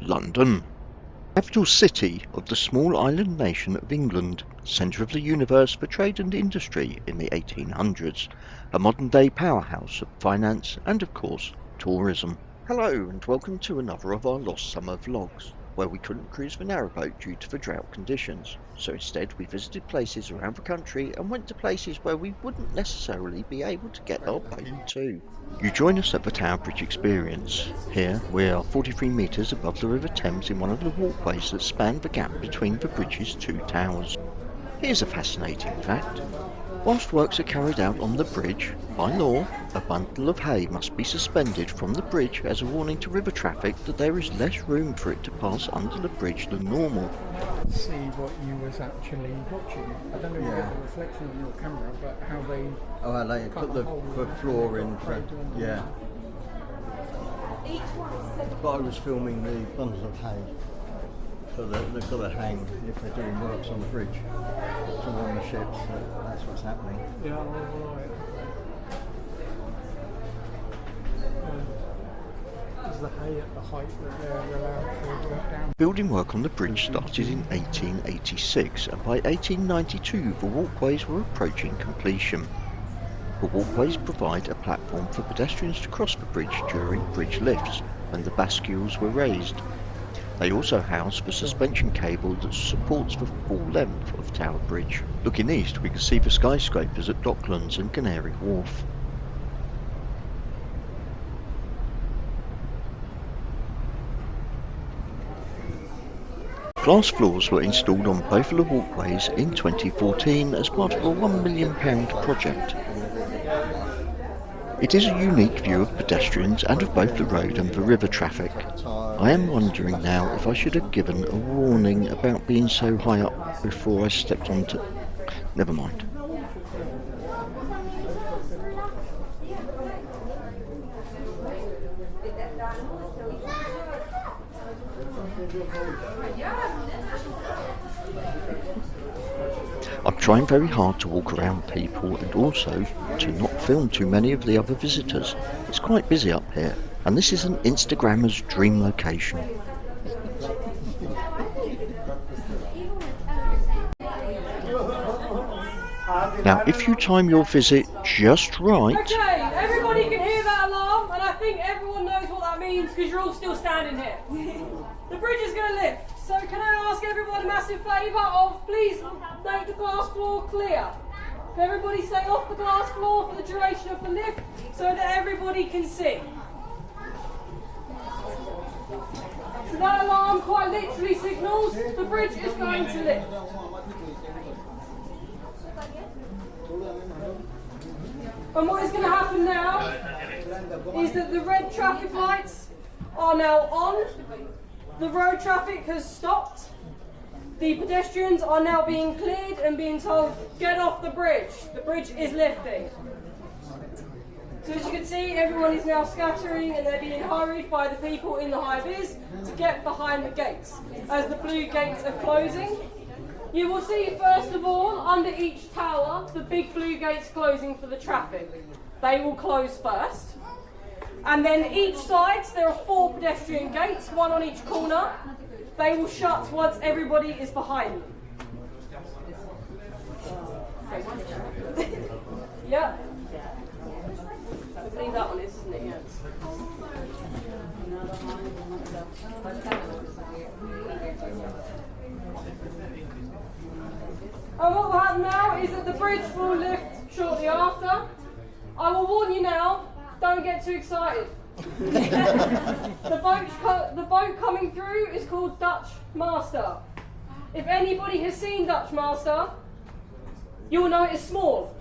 London, capital city of the small island nation of England, centre of the universe for trade and industry in the 1800s, a modern-day powerhouse of finance and, of course, tourism. Hello and welcome to another of our Lost Summer vlogs, where we couldn't cruise the narrowboat due to the drought conditions, so instead we visited places around the country and went to places where we wouldn't necessarily be able to get our boat to. You join us at the Tower Bridge experience. Here we are 43 metres above the River Thames in one of the walkways that span the gap between the bridge's two towers. Here's a fascinating fact. Whilst works are carried out on the bridge, by law, a bundle of hay must be suspended from the bridge as a warning to river traffic that there is less room for it to pass under the bridge than normal. See what you was actually watching. I don't know if you get the reflection on your camera, but how they... Oh, how they put the floor in for... Yeah. But I was filming the bundles of hay. So they've got to hang if they're doing works on the bridge to warn the ships that that's what's happening. Yeah, right. Is the hay at the height that they're allowed to work down? Building work on the bridge started in 1886, and by 1892 the walkways were approaching completion. The walkways provide a platform for pedestrians to cross the bridge during bridge lifts when the bascules were raised. They also house the suspension cable that supports the full length of Tower Bridge. Looking east, we can see the skyscrapers at Docklands and Canary Wharf. Glass floors were installed on both of the walkways in 2014 as part of a £1 million project. It is a unique view of pedestrians and of both the road and the river traffic. I am wondering now if I should have given a warning about being so high up before I stepped onto... Never mind. I'm trying very hard to walk around people and also to not film too many of the other visitors. It's quite busy up here, and this is an Instagrammer's dream location. Now, if you time your visit just right... Okay, everybody can hear that alarm, and I think everyone knows what that means because you're all still standing here. The bridge is going to lift, so can I ask everyone a massive favour of please make the glass floor clear. Can everybody stay off the glass floor for the duration of the lift so that everybody can see? So that alarm quite literally signals the bridge is going to lift. And what is going to happen now is that the red traffic lights are now on. The road traffic has stopped. The pedestrians are now being cleared and being told, get off the bridge. The bridge is lifting. So as you can see, everyone is now scattering and they're being hurried by the people in the high vis to get behind the gates. As the blue gates are closing, you will see first of all, under each tower, the big blue gates closing for the traffic. They will close first. And then each side, there are 4 pedestrian gates, 1 on each corner. They will shut once everybody is behind them. Yeah. I believe that one is, isn't it? Yes. And what will happen now is that the bridge will lift shortly after. I will warn you now, don't get too excited. The boat coming through is called Dutch Master. If anybody has seen Dutch Master, you will know it is small.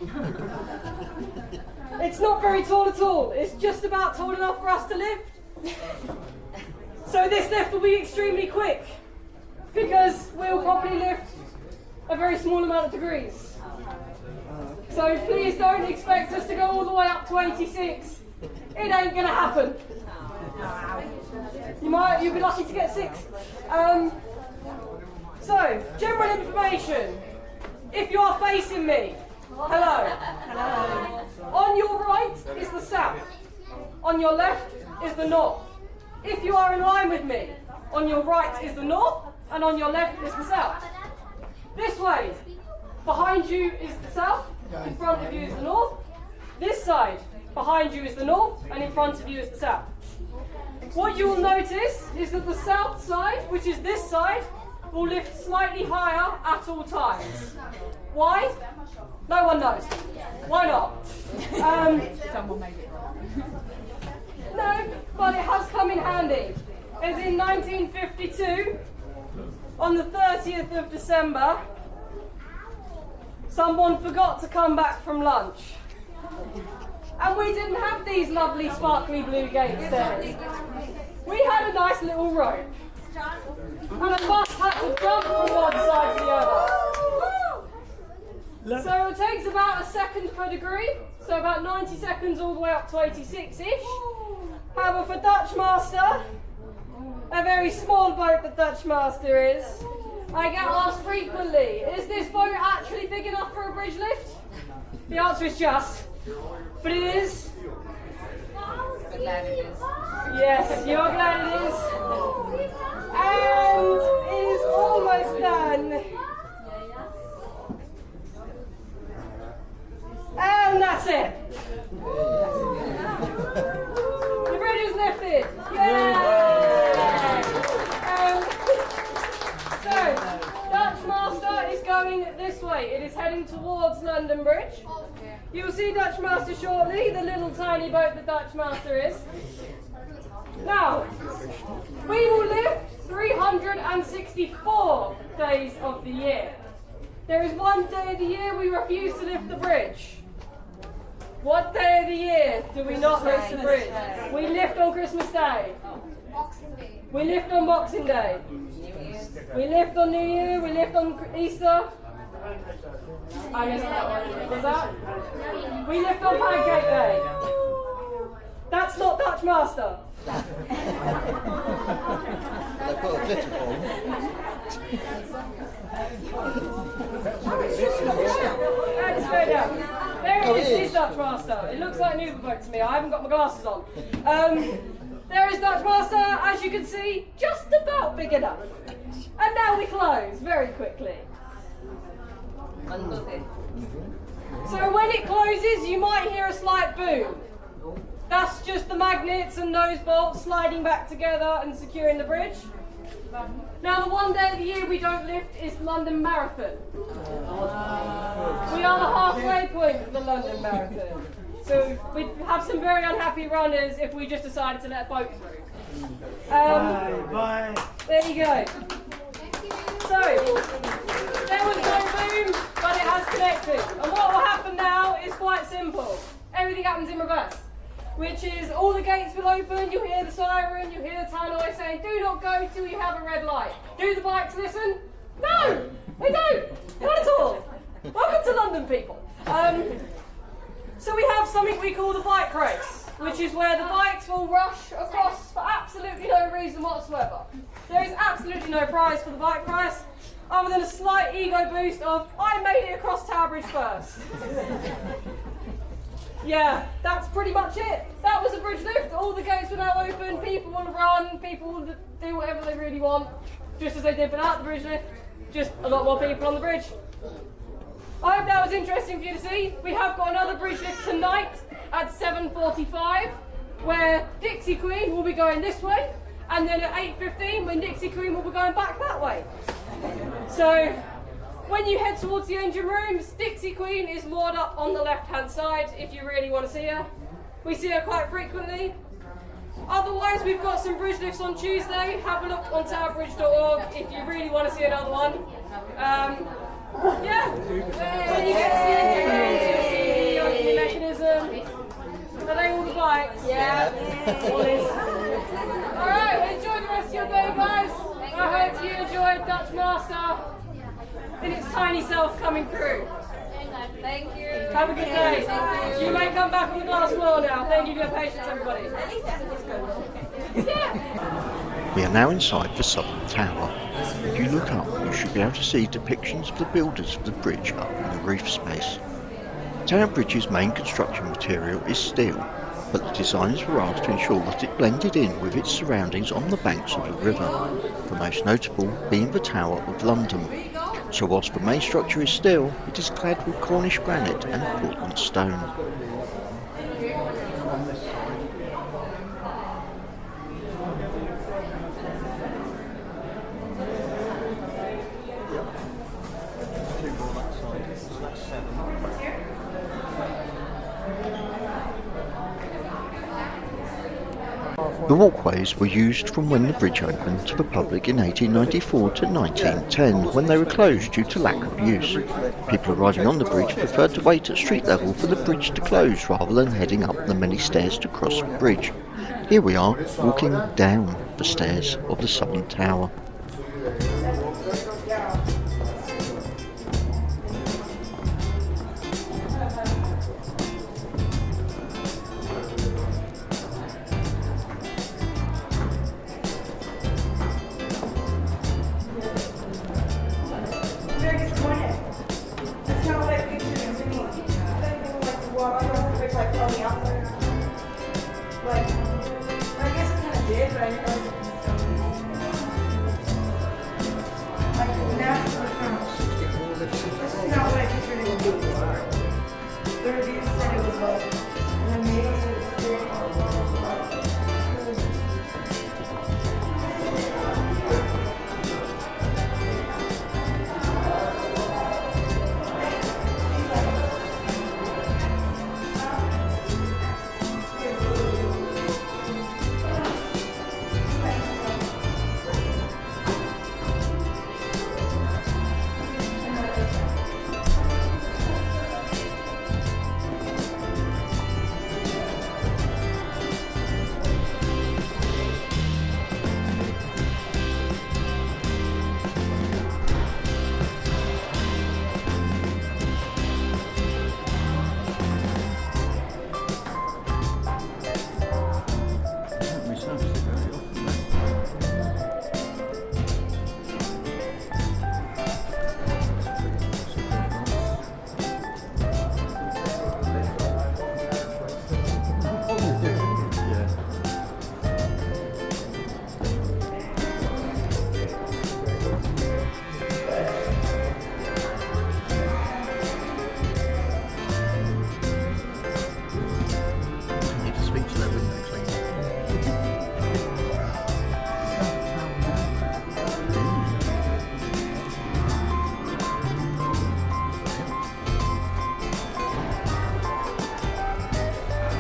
It's not very tall at all. It's just about tall enough for us to lift. So this lift will be extremely quick because we'll probably lift a very small amount of degrees. So please don't expect us to go all the way up to 86. It ain't gonna happen. You'll be lucky to get 6. So, general information. If you are facing me, hello. Hello. On your right is the south. On your left is the north. If you are in line with me, On your right is the north, and on your left is the south. This way, behind you is the south, in front of you is the north. This side, behind you is the north, and in front of you is the south. What you will notice is that the south side, which is this side, will lift slightly higher at all times. Why? No one knows. Why not? Someone made it wrong. No, but it has come in handy. As in 1952, on the 30th of December, someone forgot to come back from lunch. And we didn't have these lovely sparkly blue gates then. We had a nice little rope. And a bus had to jump from one side to the other. So it takes about a second per degree, so about 90 seconds all the way up to 86-ish. However, for Dutch Master, a very small boat that Dutch Master is, I get asked frequently, is this boat actually big enough for a bridge lift? The answer is just, but it is. But glad it is. Yes, you're glad it is. And it is almost done. And that's it. The bridge is lifted. Yay! So, Dutch Master is going this way. It is heading towards London Bridge. You'll see Dutch Master shortly, the little tiny boat that Dutch Master is. Now, we will lift 364 days of the year. There is one day of the year we refuse to lift the bridge. What day of the year do we not lift the bridge? We lift on Christmas Day. We lift on Boxing Day. We lift on New Year. We lift on Easter. I missed that one. Was that? We lift on Pancake Day. That's not Dutch Master. They've got a glitter ball. Let's go down. There it is. It's Dutch Master. It looks like an Uber boat to me. I haven't got my glasses on. There is Dutch Master, as you can see, just about big enough. And now we close very quickly. So when it closes, you might hear a slight boom. That's just the magnets and nose bolts sliding back together and securing the bridge. Now the one day of the year we don't lift is London Marathon. We are the halfway point of the London Marathon. So we'd have some very unhappy runners if we just decided to let a boat through. Bye. There you go. So, there was no boom, but it has connected. And what will happen now is quite simple. Everything happens in reverse. Which is all the gates will open, you hear the siren, you hear the tannoy saying, do not go till you have a red light. Do the bikes listen? No, they don't. Not at all. Welcome to London, people. So we have something we call the bike race, which is where the bikes will rush across for absolutely no reason whatsoever. There is absolutely no prize for the bike race, other than a slight ego boost of, I made it across Tower Bridge first. Yeah, that's pretty much it. That was a bridge lift. All the gates were now open. People will run. People will do whatever they really want, just as they did without the bridge lift. Just a lot more people on the bridge. I hope that was interesting for you to see. We have got another bridge lift tonight at 7:45, where Gypsie Queen will be going this way, and then at 8:15, when Gypsie Queen will be going back that way. So, when you head towards the engine rooms, Gypsie Queen is moored up on the left-hand side if you really want to see her. We see her quite frequently. Otherwise, we've got some bridge lifts on Tuesday. Have a look on towerbridge.org if you really want to see another one. Yeah, when you get to the engine rooms, you'll see the opening mechanism. Are they all the bikes? Yeah. All is. Alright, well, enjoy the rest of your day, guys. I hope you enjoyed Dutch Master in its tiny self coming through. Thank you. Have a good day. You may come back on the glass floor now. Thank you for your patience, everybody. We are now inside the southern tower. If you look up, you should be able to see depictions of the builders of the bridge up in the roof space. Tower Bridge's main construction material is steel, but the designers were asked to ensure that it blended in with its surroundings on the banks of the river, the most notable being the Tower of London. So whilst the main structure is steel, it is clad with Cornish granite and Portland stone. On this side. Yep. Two more that side. So that's 7. The walkways were used from when the bridge opened to the public in 1894 to 1910, when they were closed due to lack of use. People arriving on the bridge preferred to wait at street level for the bridge to close rather than heading up the many stairs to cross the bridge. Here we are, walking down the stairs of the Southern Tower. Very disappointed. That's not what I pictured it to me. I thought people like to walk across the bridge like on the outside. Like, I guess it kind of did, but I didn't realize it was so like massive approach. That's just not what I pictured it to be. The reviews said it was like an amazing experience. We service it very often. Yeah. Need to speak to that window cleaner.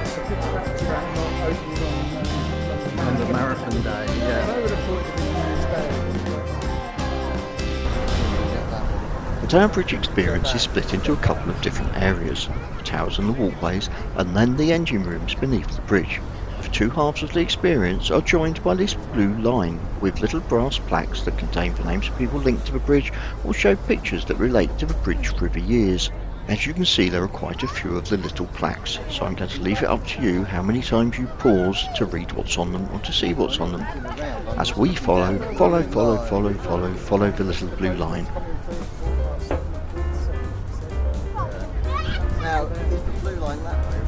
It's a good fact about not opening On the marathon day, I yeah. would have thought it would be used better. The Tower Bridge experience is split into a couple of different areas, the towers and the walkways, and then the engine rooms beneath the bridge. The two halves of the experience are joined by this blue line, with little brass plaques that contain the names of people linked to the bridge or show pictures that relate to the bridge through the years. As you can see, there are quite a few of the little plaques, so I'm going to leave it up to you how many times you pause to read what's on them or to see what's on them, as we follow the little blue line. Now, is the blue line that way?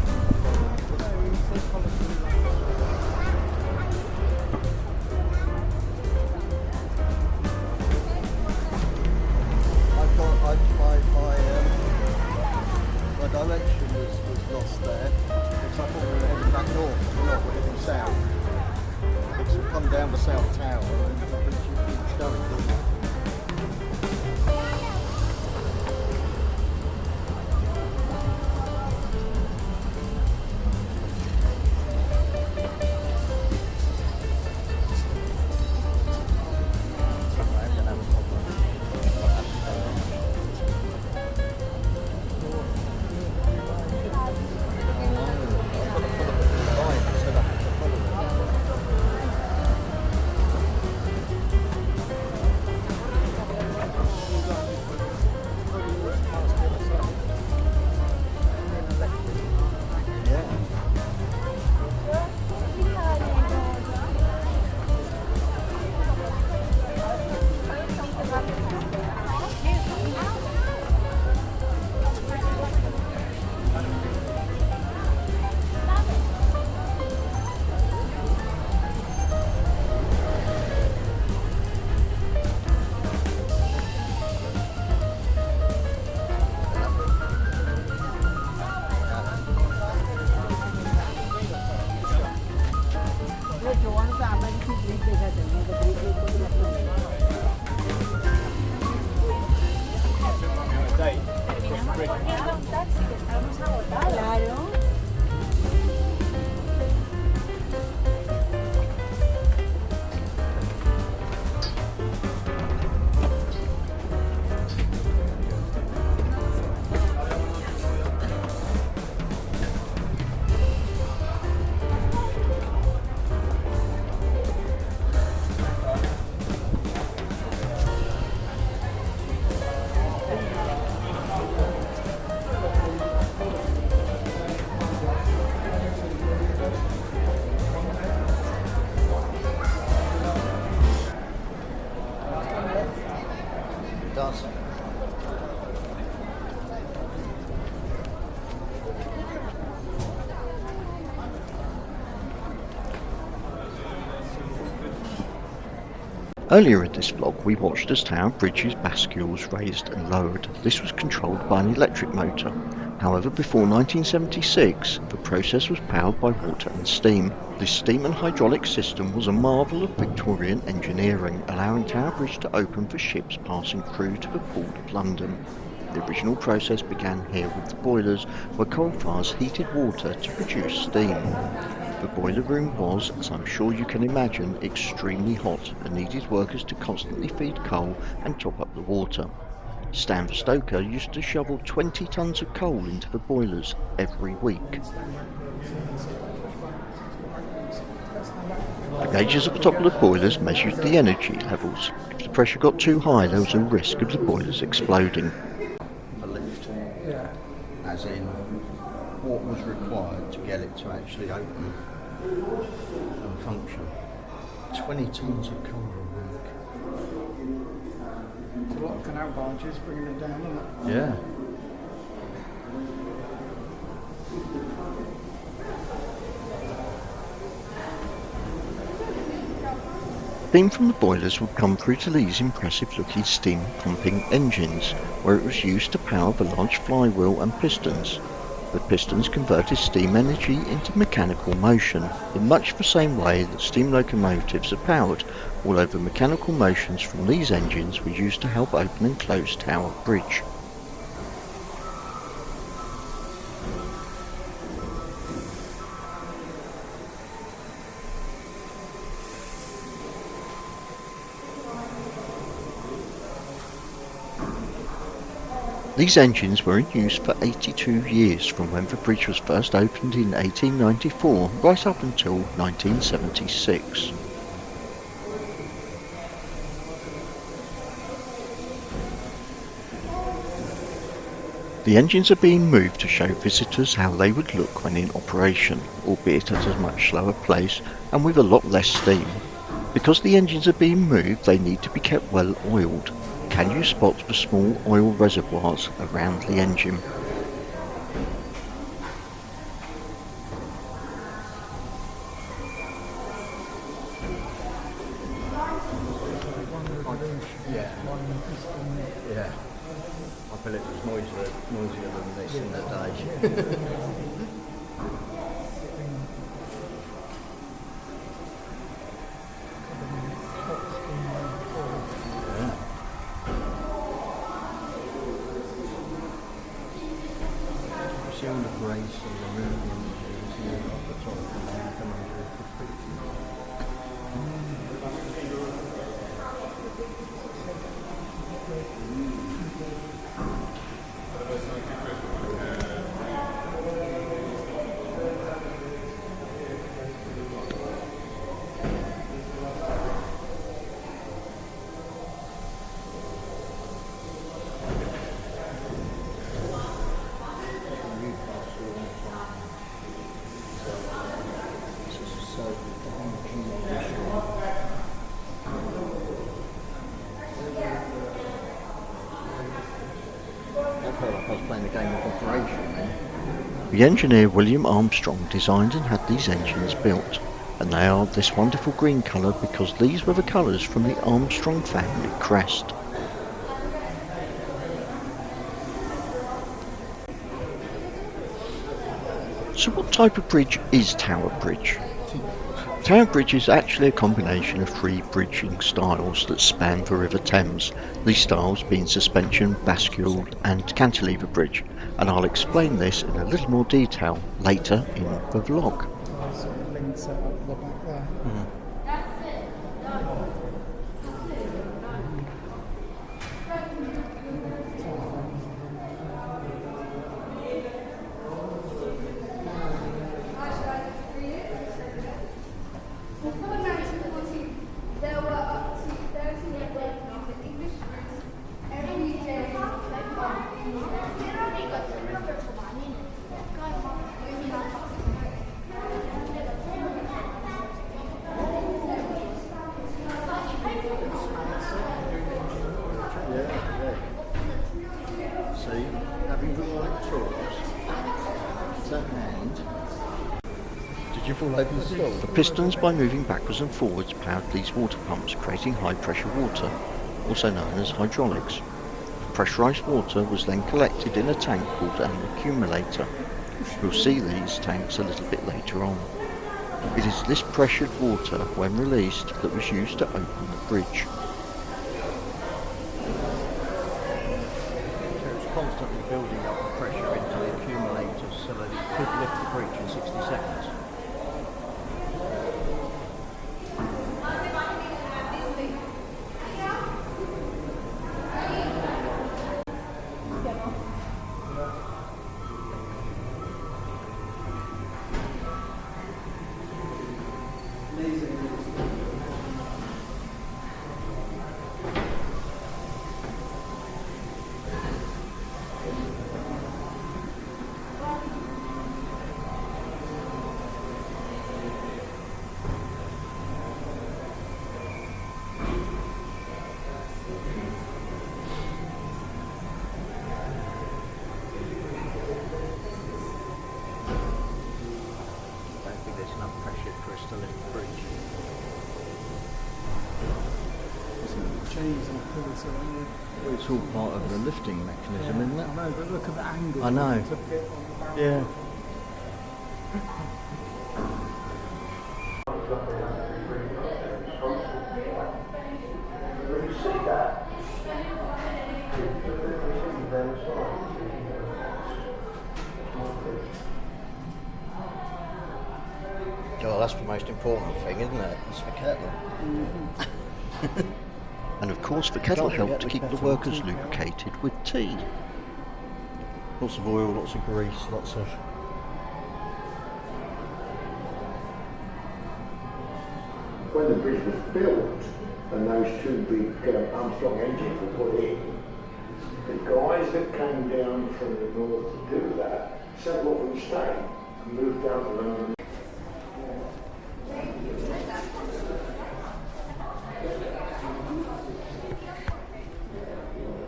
My direction was lost there, because I thought we were heading back north, we're not, we're heading south. It's come down the south tower and the bridge keeps going. does. Earlier in this vlog we watched as Tower Bridge's bascules raised and lowered. This was controlled by an electric motor. However, before 1976 the process was powered by water and steam. This steam and hydraulic system was a marvel of Victorian engineering, allowing Tower Bridge to open for ships passing through to the Port of London. The original process began here with the boilers, where coal fires heated water to produce steam. The boiler room was, as I'm sure you can imagine, extremely hot and needed workers to constantly feed coal and top up the water. Stan the stoker used to shovel 20 tons of coal into the boilers every week. The gauges at the top of the boilers measured the energy levels. If the pressure got too high, there was a risk of the boilers exploding. A lift, Yeah. as in what was required to get it to actually open and function. 20 tons of coal a week. There's a lot of canal barges bringing it down, isn't it? Yeah. Steam from the boilers would come through to these impressive looking steam pumping engines, where it was used to power the large flywheel and pistons. The pistons converted steam energy into mechanical motion, in much the same way that steam locomotives are powered, although the mechanical motions from these engines were used to help open and close Tower Bridge. These engines were in use for 82 years, from when the bridge was first opened in 1894 right up until 1976. The engines are being moved to show visitors how they would look when in operation, albeit at a much slower pace and with a lot less steam. Because the engines are being moved, they need to be kept well oiled. Can you spot the small oil reservoirs around the engine? Yeah. Yeah. I feel it was noisier than this in the day. See all the grace and the room and at the top and then coming through the feet. I felt like I was playing a game of Operation then. The engineer William Armstrong designed and had these engines built, and they are this wonderful green colour because these were the colours from the Armstrong family crest. So what type of bridge is Tower Bridge? Tower Bridge is actually a combination of three bridging styles that span the River Thames, these styles being suspension, bascule and cantilever bridge, and I'll explain this in a little more detail later in the vlog. There's sort of links set up the back there. Before 1940, there were up to 30 levels of the English routes every day. Did you fall over the stall? The pistons, by moving backwards and forwards, powered these water pumps, creating high-pressure water, also known as hydraulics. Pressurised water was then collected in a tank called an accumulator. We'll see these tanks a little bit later on. It is this pressured water, when released, that was used to open the bridge. So it's constantly building up the pressure into the accumulators so that it could lift the bridge in 60 seconds. Chains and pillars around you. Well, it's all part of the lifting mechanism, isn't I it? know, but look at the angle. I know. To fit on the barrel. Yeah. Oh, that's the most important thing, isn't it? It's the kettle. And of course the kettle Don't forget helped to the keep the kettle. workers lubricated with tea. Lots of oil, lots of grease, lots of... When the bridge was built and those two big Armstrong engines were put in, the guys that came down from the north to do that said what we stay and moved down to London.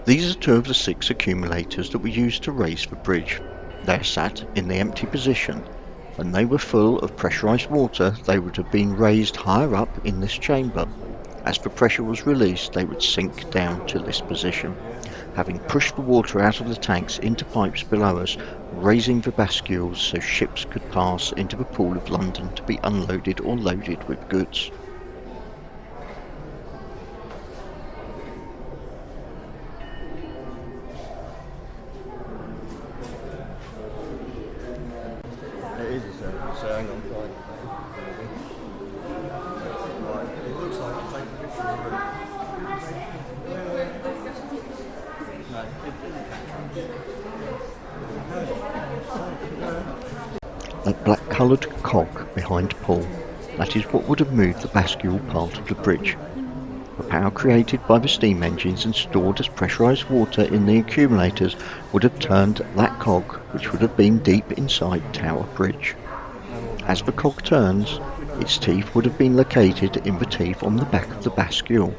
These are two of the 6 accumulators that were used to raise the bridge. They are sat in the empty position, and they were full of pressurised water. They would have been raised higher up in this chamber. As the pressure was released, they would sink down to this position, having pushed the water out of the tanks into pipes below us, raising the bascules so ships could pass into the Pool of London to be unloaded or loaded with goods. It is a circle, so hang on. Right, it looks like it's taking a bit from the roof. No, it didn't. That black-coloured cog behind Paul, that is what would have moved the bascule part of the bridge. The power created by the steam engines and stored as pressurised water in the accumulators would have turned that cog, which would have been deep inside Tower Bridge. As the cog turns, its teeth would have been located in the teeth on the back of the bascule.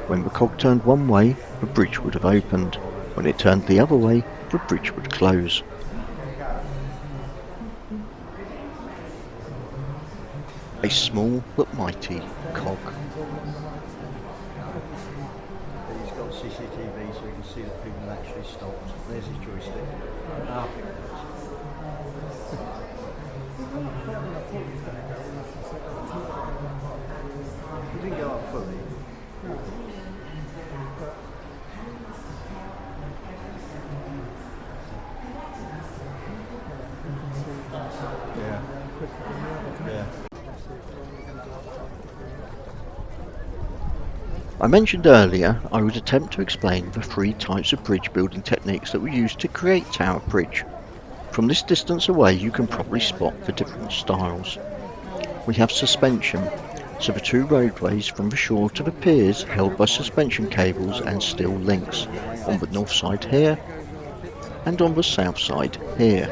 When the cog turned one way, the bridge would have opened. When it turned the other way, the bridge would close. A small but mighty cog. He's got CCTV so you can see that people actually stopped. There's his joystick. Ah, I think it is. He didn't go up fully. Yeah. Yeah. I mentioned earlier I would attempt to explain the 3 types of bridge building techniques that were used to create Tower Bridge. From this distance away you can probably spot the different styles. We have suspension, so the 2 roadways from the shore to the piers held by suspension cables and steel links, on the north side here and on the south side here.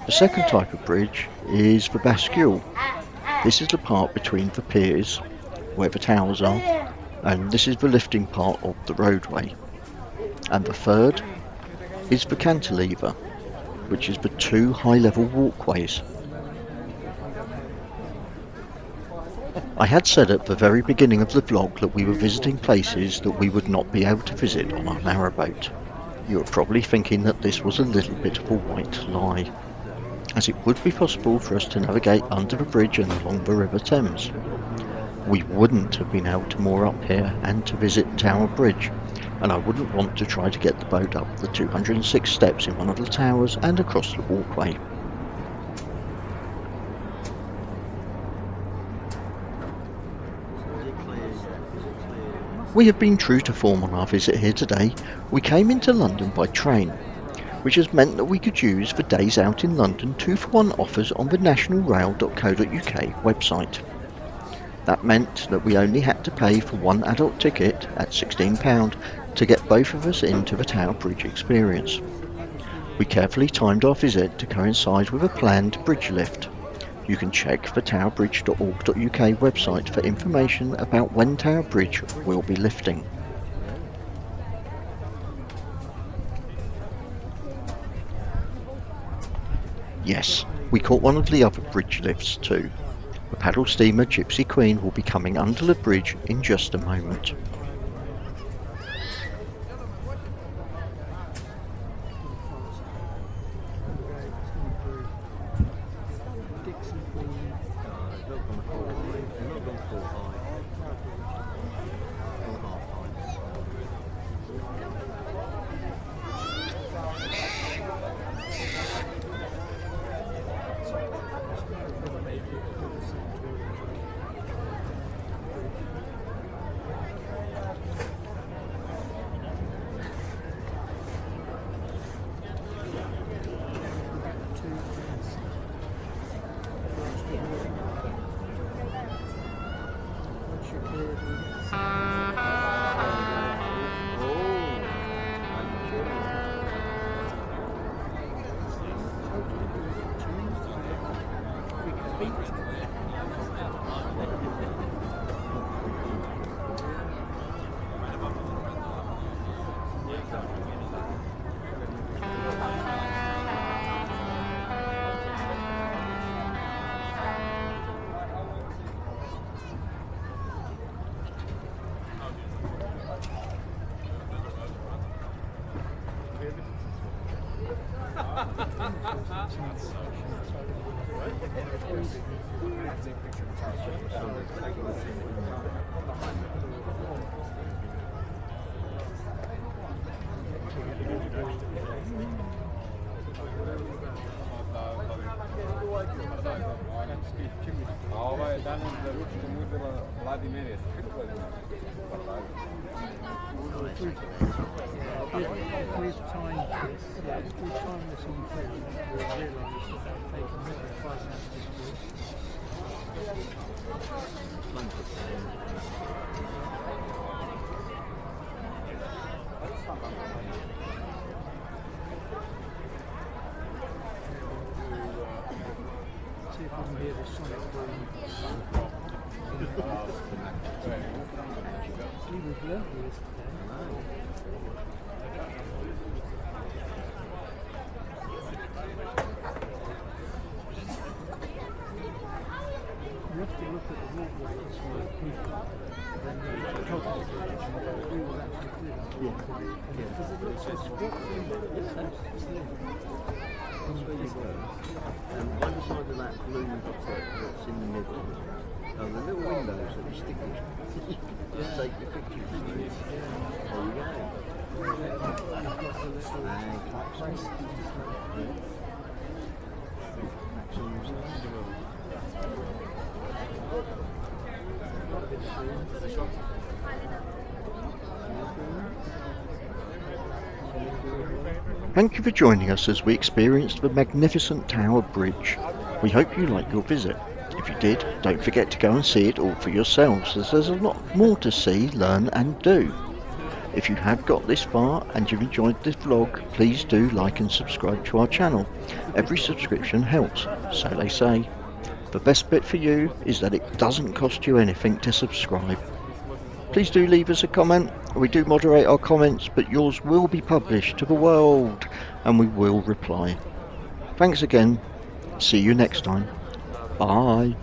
The second type of bridge is the bascule. This is the part between the piers, where the towers are, and this is the lifting part of the roadway. And the third is the cantilever, which is the 2 high-level walkways. I had said at the very beginning of the vlog that we were visiting places that we would not be able to visit on our narrowboat. You are probably thinking that this was a little bit of a white lie, as it would be possible for us to navigate under the bridge and along the River Thames. We wouldn't have been able to moor up here and to visit Tower Bridge, and I wouldn't want to try to get the boat up the 206 steps in one of the towers and across the walkway. We have been true to form on our visit here today. We came into London by train, which has meant that we could use the days out in London 2-for-1 offers on the nationalrail.co.uk website. That meant that we only had to pay for one adult ticket at £16 to get both of us into the Tower Bridge experience. We carefully timed our visit to coincide with a planned bridge lift. You can check the towerbridge.org.uk website for information about when Tower Bridge will be lifting. Yes, we caught one of the other bridge lifts too. The paddle steamer Gypsie Queen will be coming under the bridge in just a moment. One side of that blue dot that's in the middle, the little windows that you stick in, just take the pictures. There you go. And claps. Thank you for joining us as we experienced the magnificent Tower Bridge. We hope you liked your visit. If you did, don't forget to go and see it all for yourselves, as there's a lot more to see, learn and do. If you have got this far and you've enjoyed this vlog, please do like and subscribe to our channel. Every subscription helps, so they say. The best bit for you is that it doesn't cost you anything to subscribe. Please do leave us a comment. We do moderate our comments, but yours will be published to the world and we will reply. Thanks again. See you next time. Bye.